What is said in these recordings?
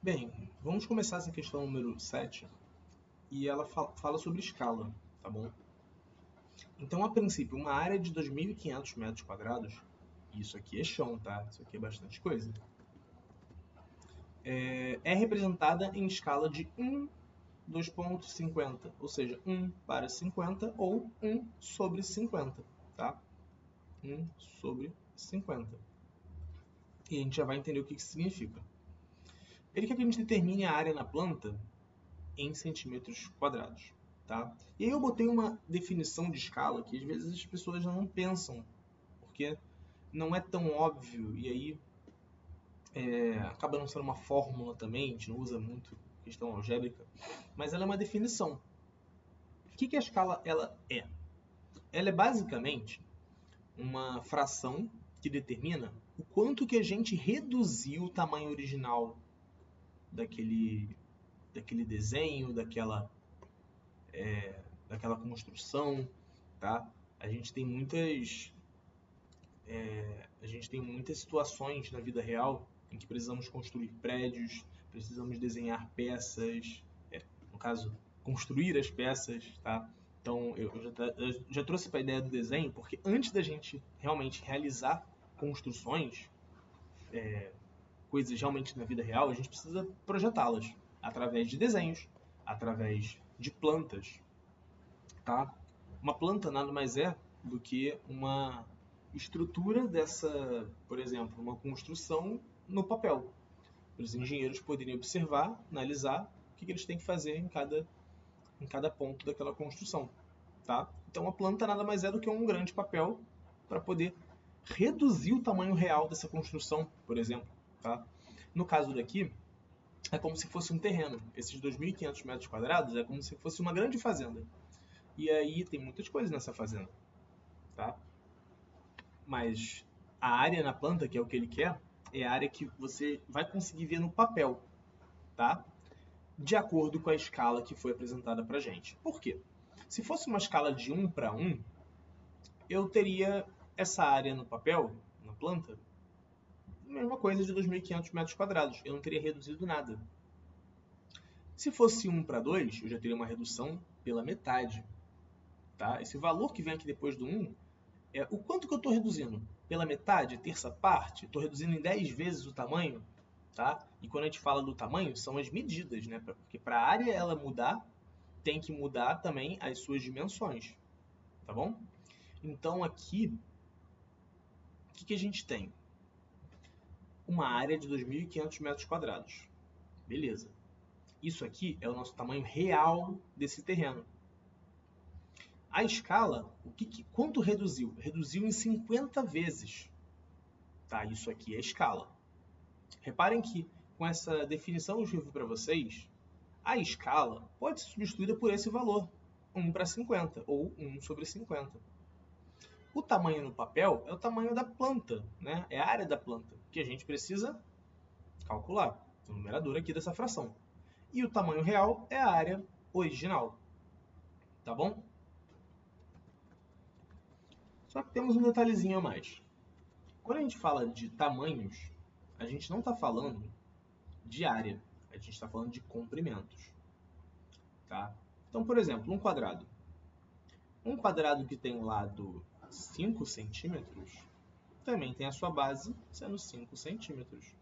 Bem, vamos começar essa questão número 7 e ela fala sobre escala, tá bom? Então, a princípio, uma área de 2.500 metros quadrados, isso aqui é chão, tá? Isso aqui é bastante coisa, é representada em escala de 1, 2,50, ou seja, 1 para 50 ou 1 sobre 50, tá? 1 sobre 50. E a gente já vai entender o que isso significa. Ele quer que a gente determine a área na planta em centímetros quadrados, tá? E aí eu botei uma definição de escala que às vezes as pessoas não pensam, porque não é tão óbvio, e aí acaba não sendo uma fórmula também, a gente não usa muito questão algébrica, mas ela é uma definição. O que a escala ela é? Ela é basicamente uma fração que determina o quanto que a gente reduziu o tamanho original daquele desenho, daquela construção, tá? A gente tem muitas situações na vida real em que precisamos construir prédios, precisamos desenhar peças, no caso, construir as peças, tá? Então, eu já trouxe para a ideia do desenho, porque antes da gente realmente realizar construções, coisas realmente na vida real, a gente precisa projetá-las através de desenhos, através de plantas, tá? Uma planta nada mais é do que uma estrutura dessa, por exemplo, uma construção no papel. Os engenheiros poderiam observar, analisar o que eles têm que fazer em cada ponto daquela construção, tá? Então a planta nada mais é do que um grande papel para poder reduzir o tamanho real dessa construção, por exemplo, tá? No caso daqui, é como se fosse um terreno. Esses 2.500 metros quadrados é como se fosse uma grande fazenda. E aí tem muitas coisas nessa fazenda, tá? Mas a área na planta, que é o que ele quer, é a área que você vai conseguir ver no papel, tá? De acordo com a escala que foi apresentada para gente. Por quê? Se fosse uma escala de 1 para 1, eu teria essa área no papel, na planta, mesma coisa de 2.500 metros quadrados. Eu não teria reduzido nada. Se fosse 1 para 2, eu já teria uma redução pela metade. Tá? Esse valor que vem aqui depois do 1 é o quanto que eu estou reduzindo? Pela metade, terça parte? Estou reduzindo em 10 vezes o tamanho? Tá? E quando a gente fala do tamanho, são as medidas, né? Porque para a área ela mudar, tem que mudar também as suas dimensões. Tá bom? Então aqui, o que a gente tem? Uma área de 2.500 metros quadrados. Beleza. Isso aqui é o nosso tamanho real desse terreno. A escala, quanto reduziu? Reduziu em 50 vezes. Tá? Isso aqui é escala. Reparem que com essa definição que eu escrevi para vocês, a escala pode ser substituída por esse valor, 1 para 50 ou 1 sobre 50. O tamanho no papel é o tamanho da planta, né? É a área da planta, que a gente precisa calcular, o numerador aqui dessa fração. E o tamanho real é a área original, tá bom? Só que temos um detalhezinho a mais. Quando a gente fala de tamanhos, a gente não está falando de área, a gente está falando de comprimentos. Tá? Então, por exemplo, um quadrado. Um quadrado que tem lado 5 centímetros também tem a sua base sendo 5 centímetros.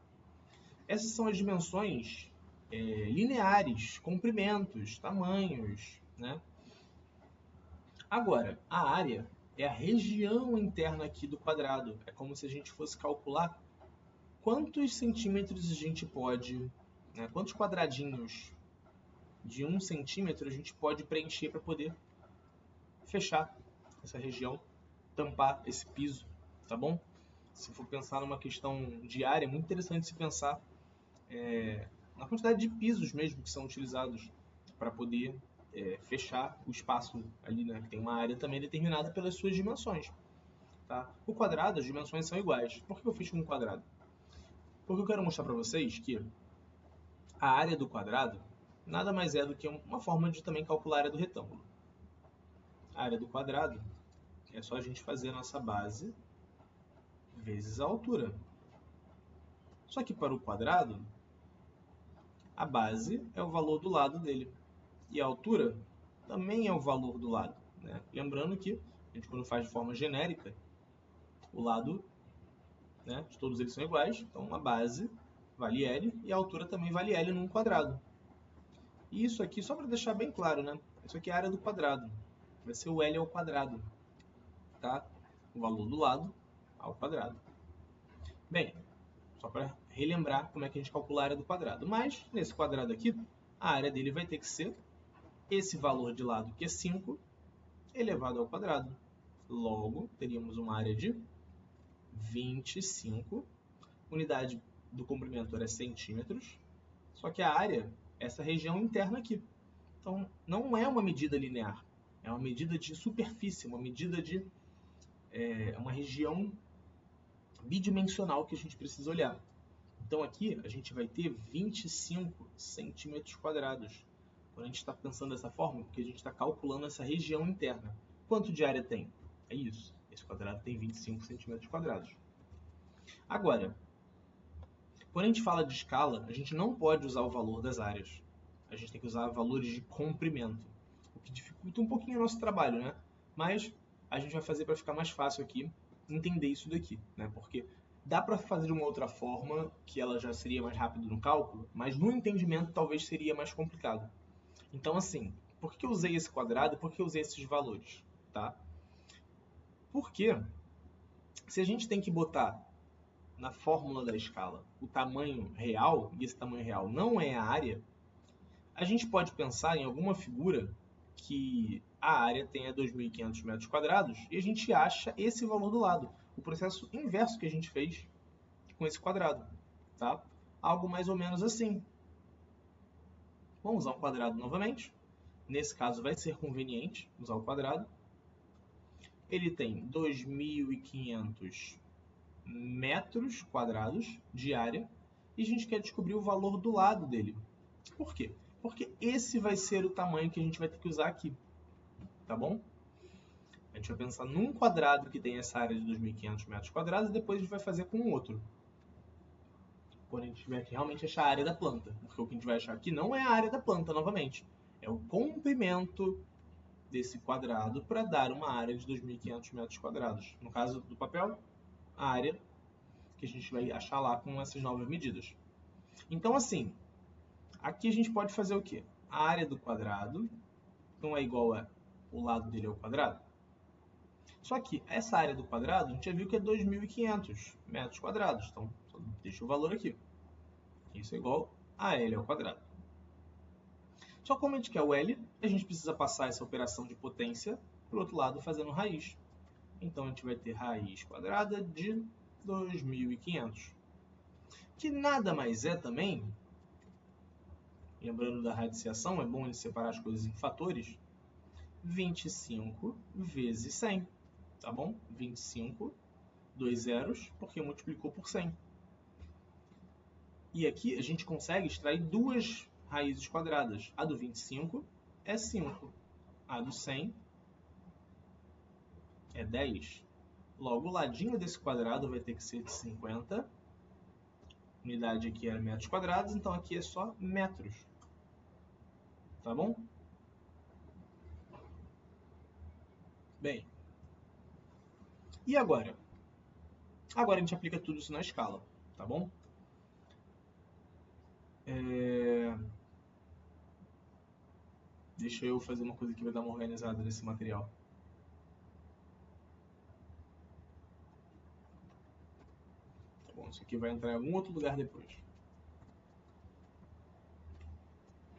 Essas são as dimensões lineares, comprimentos, tamanhos. Né? Agora, a área é a região interna aqui do quadrado. É como se a gente fosse calcular quantos centímetros a gente pode, né, quantos quadradinhos de 1 centímetro a gente pode preencher para poder fechar essa região, tampar esse piso, tá bom? Se for pensar numa questão de área, é muito interessante se pensar na quantidade de pisos mesmo que são utilizados para poder fechar o espaço ali, né? Que tem uma área também determinada pelas suas dimensões. Tá? O quadrado, as dimensões são iguais. Por que eu fiz com um quadrado? Porque eu quero mostrar para vocês que a área do quadrado nada mais é do que uma forma de também calcular a área do retângulo. A área do quadrado é só a gente fazer a nossa base vezes a altura. Só que para o quadrado, A base é o valor do lado dele. E a altura também é o valor do lado, né? Lembrando que a gente, quando faz de forma genérica, o lado, né, de todos eles são iguais. Então, a base vale L e a altura também vale L num quadrado. E isso aqui, só para deixar bem claro, né? Isso aqui é a área do quadrado. Vai ser o L ao quadrado, tá? O valor do lado ao quadrado. Bem, só para relembrar como é que a gente calcula a área do quadrado. Mas, nesse quadrado aqui, a área dele vai ter que ser esse valor de lado, que é 5, elevado ao quadrado. Logo, teríamos uma área de 25. Unidade do comprimento era centímetros. Só que a área é essa região interna aqui. Então, não é uma medida linear. É uma medida de superfície, uma medida de uma região bidimensional que a gente precisa olhar. Então, aqui a gente vai ter 25 centímetros quadrados. Quando a gente está pensando dessa forma, porque a gente está calculando essa região interna. Quanto de área tem? É isso. Esse quadrado tem 25 centímetros quadrados. Agora, quando a gente fala de escala, a gente não pode usar o valor das áreas. A gente tem que usar valores de comprimento, o que dificulta um pouquinho o nosso trabalho, né? Mas a gente vai fazer para ficar mais fácil aqui entender isso daqui, né? Porque dá para fazer de uma outra forma, que ela já seria mais rápido no cálculo, mas no entendimento talvez seria mais complicado. Então, assim, por que eu usei esse quadrado e por que eu usei esses valores, tá? Porque se a gente tem que botar na fórmula da escala o tamanho real, e esse tamanho real não é a área, a gente pode pensar em alguma figura que a área tenha 2.500 metros quadrados e a gente acha esse valor do lado. O processo inverso que a gente fez com esse quadrado, tá? Algo mais ou menos assim. Vamos usar um quadrado novamente. Nesse caso vai ser conveniente usar o quadrado. Ele tem 2.500 metros quadrados de área e a gente quer descobrir o valor do lado dele. Por quê? Porque esse vai ser o tamanho que a gente vai ter que usar aqui, tá bom? A gente vai pensar num quadrado que tem essa área de 2.500 metros quadrados e depois a gente vai fazer com o outro. Quando a gente tiver que realmente achar a área da planta. Porque o que a gente vai achar aqui não é a área da planta, novamente. É o comprimento desse quadrado para dar uma área de 2.500 metros quadrados. No caso do papel, a área que a gente vai achar lá com essas novas medidas. Então, assim, aqui a gente pode fazer o quê? A área do quadrado não é igual a o lado dele ao quadrado. Só que essa área do quadrado, a gente já viu que é 2.500 metros quadrados. Então, só deixa o valor aqui. Isso é igual a L ao quadrado. Só como a gente quer o L, a gente precisa passar essa operação de potência para o outro lado fazendo raiz. Então, a gente vai ter raiz quadrada de 2.500. Que nada mais é também, lembrando da radiciação, é bom ele separar as coisas em fatores, 25 vezes 100, tá bom? 25, 2 zeros, porque multiplicou por 100. E aqui a gente consegue extrair duas raízes quadradas. A do 25 é 5, a do 100 é 10. Logo, o ladinho desse quadrado vai ter que ser de 50. Unidade aqui era metros quadrados, então aqui é só metros. Tá bom? Bem, e agora? Agora a gente aplica tudo isso na escala, tá bom? Deixa eu fazer uma coisa que vai dar uma organizada nesse material. Tá bom, isso aqui vai entrar em algum outro lugar depois.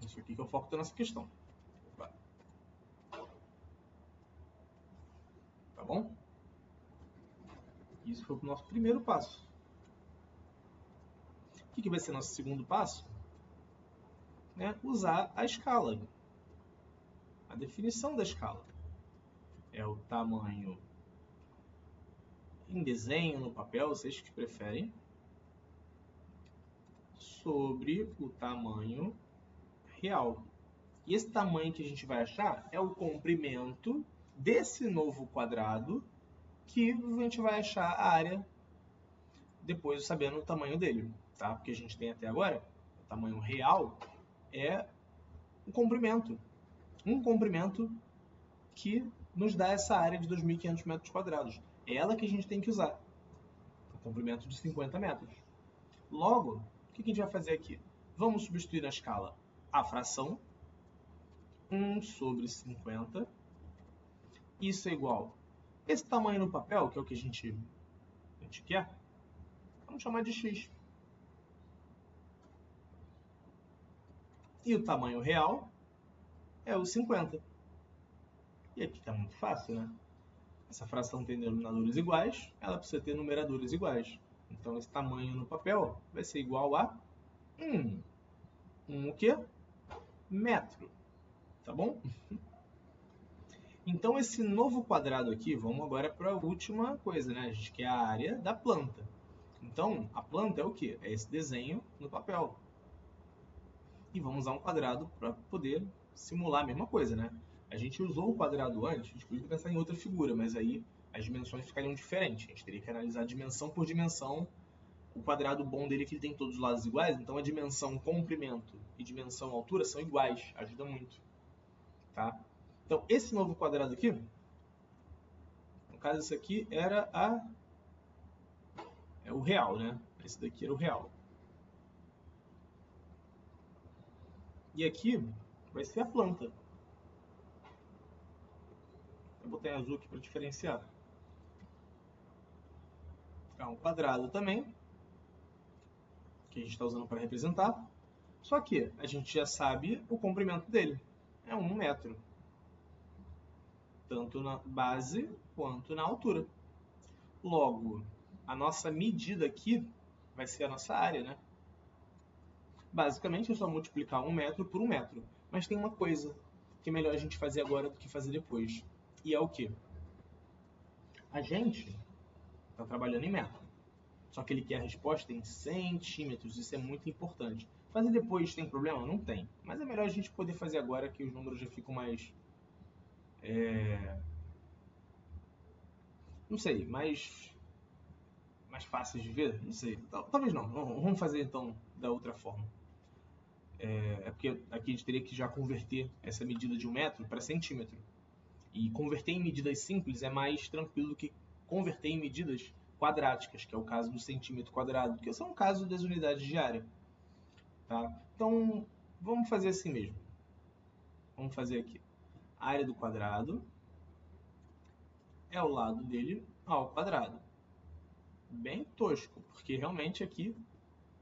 Isso aqui que é o foco da nossa questão. Opa. Tá bom? Isso foi o nosso primeiro passo. O que vai ser nosso segundo passo? Usar a escala. A definição da escala. É o tamanho em desenho, no papel, vocês que preferem, sobre o tamanho real. E esse tamanho que a gente vai achar é o comprimento desse novo quadrado que a gente vai achar a área depois sabendo o tamanho dele, tá? Porque a gente tem até agora o tamanho real é o comprimento. Um comprimento que nos dá essa área de 2.500 metros quadrados. É ela que a gente tem que usar. O comprimento de 50 metros. Logo, o que a gente vai fazer aqui? Vamos substituir na escala a fração 1 sobre 50. Isso é igual. Esse tamanho no papel, que é o que a gente quer, vamos chamar de x. E o tamanho real é o 50. E aqui está muito fácil, né? Essa fração tem denominadores iguais, ela precisa ter numeradores iguais. Então, esse tamanho no papel vai ser igual a 1. O quê? Metro. Tá bom? Então, esse novo quadrado aqui, vamos agora para a última coisa, né? A gente quer a área da planta. Então, a planta é o quê? É esse desenho no papel. E vamos usar um quadrado para poder simular a mesma coisa, né? A gente usou o quadrado antes, a gente podia pensar em outra figura, mas aí as dimensões ficariam diferentes. A gente teria que analisar dimensão por dimensão. O quadrado bom dele é que ele tem todos os lados iguais, então a dimensão comprimento e dimensão altura são iguais, ajuda muito. Tá? Então, esse novo quadrado aqui, no caso, isso aqui era o real, né? Esse daqui era o real. E aqui vai ser a planta. Vou botar em azul aqui para diferenciar. É um quadrado também, que a gente está usando para representar. Só que a gente já sabe o comprimento dele. É 1 metro. Tanto na base quanto na altura. Logo, a nossa medida aqui vai ser a nossa área, né? Basicamente é só multiplicar 1 metro por 1 metro. Mas tem uma coisa que é melhor a gente fazer agora do que fazer depois. E é o quê? A gente está trabalhando em metro. Só que ele quer a resposta em centímetros. Isso é muito importante. Fazer depois tem problema? Não tem. Mas é melhor a gente poder fazer agora que os números já ficam mais... não sei, mais fáceis de ver? Não sei. Talvez não. Vamos fazer então da outra forma. É porque aqui a gente teria que já converter essa medida de 1 metro para centímetro. E converter em medidas simples é mais tranquilo do que converter em medidas quadráticas, que é o caso do centímetro quadrado, que são o caso das unidades de área. Tá? Então, vamos fazer assim mesmo. Vamos fazer aqui. A área do quadrado é o lado dele ao quadrado. Bem tosco, porque realmente aqui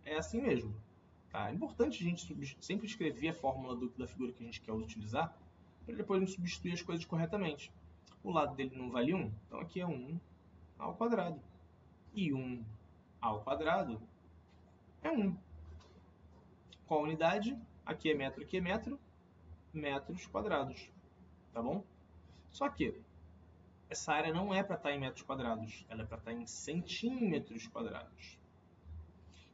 é assim mesmo. Tá? É importante a gente sempre escrever a fórmula da figura que a gente quer utilizar, para depois não substituir as coisas corretamente. O lado dele não vale 1, então aqui é 1 ao quadrado. E 1 ao quadrado é 1. Qual a unidade? Aqui é metro, metros quadrados. Tá bom? Só que essa área não é para estar em metros quadrados, ela é para estar em centímetros quadrados.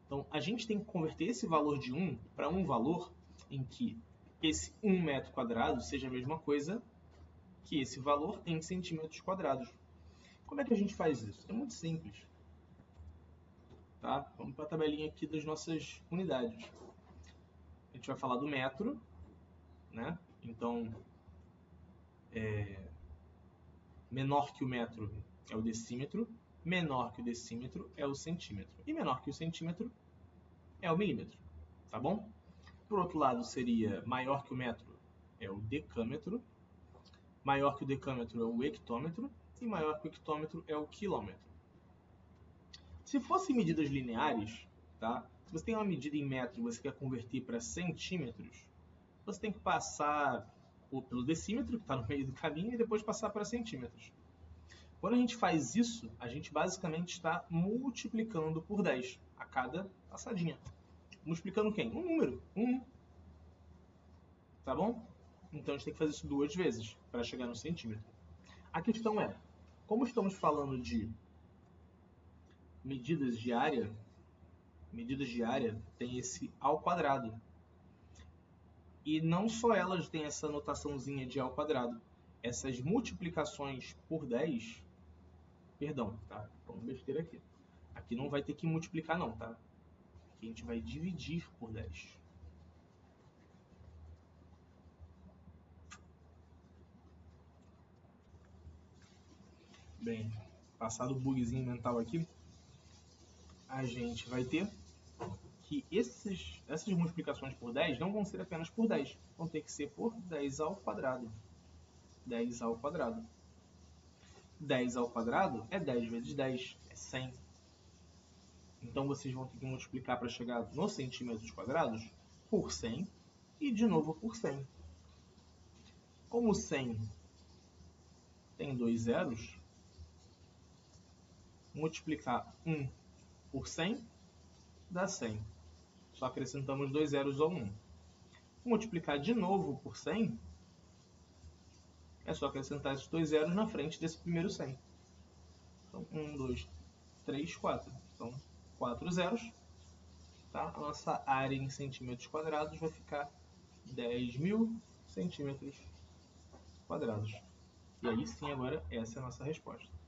Então, a gente tem que converter esse valor de 1 para um valor em que esse 1 metro quadrado seja a mesma coisa que esse valor em centímetros quadrados. Como é que a gente faz isso? É muito simples. Tá? Vamos para a tabelinha aqui das nossas unidades. A gente vai falar do metro, né? Então, menor que o metro é o decímetro, menor que o decímetro é o centímetro, e menor que o centímetro é o milímetro, tá bom? Por outro lado, seria maior que o metro é o decâmetro, maior que o decâmetro é o hectômetro, e maior que o hectômetro é o quilômetro. Se fossem medidas lineares, tá? Se você tem uma medida em metro e você quer converter para centímetros, você tem que passar pelo decímetro, que está no meio do caminho, e depois passar para centímetros. Quando a gente faz isso, a gente basicamente está multiplicando por 10 a cada passadinha. Multiplicando quem? Um número. 1. Tá bom? Então a gente tem que fazer isso 2 vezes para chegar no centímetro. A questão é, como estamos falando de medidas de área tem esse ao quadrado. E não só elas têm essa notaçãozinha de ao quadrado. Essas multiplicações por 10... Perdão, tá? Vamos besteira aqui. Aqui não vai ter que multiplicar não, tá? Aqui a gente vai dividir por 10. Bem, passado o bugzinho mental aqui, a gente vai ter que essas multiplicações por 10 não vão ser apenas por 10, vão ter que ser por 10 ao quadrado. 10 ao quadrado. 10 ao quadrado é 10 vezes 10, é 100. Então vocês vão ter que multiplicar para chegar nos centímetros quadrados por 100 e de novo por 100. Como 100 tem dois zeros, multiplicar 1 por 100 dá 100. Só acrescentamos dois zeros ao 1. Multiplicar de novo por 100 é só acrescentar esses dois zeros na frente desse primeiro 100. Então, 1, 2, 3, 4. Então, 4 zeros. Tá? A nossa área em centímetros quadrados vai ficar 10.000 centímetros quadrados. E aí sim, agora essa é a nossa resposta.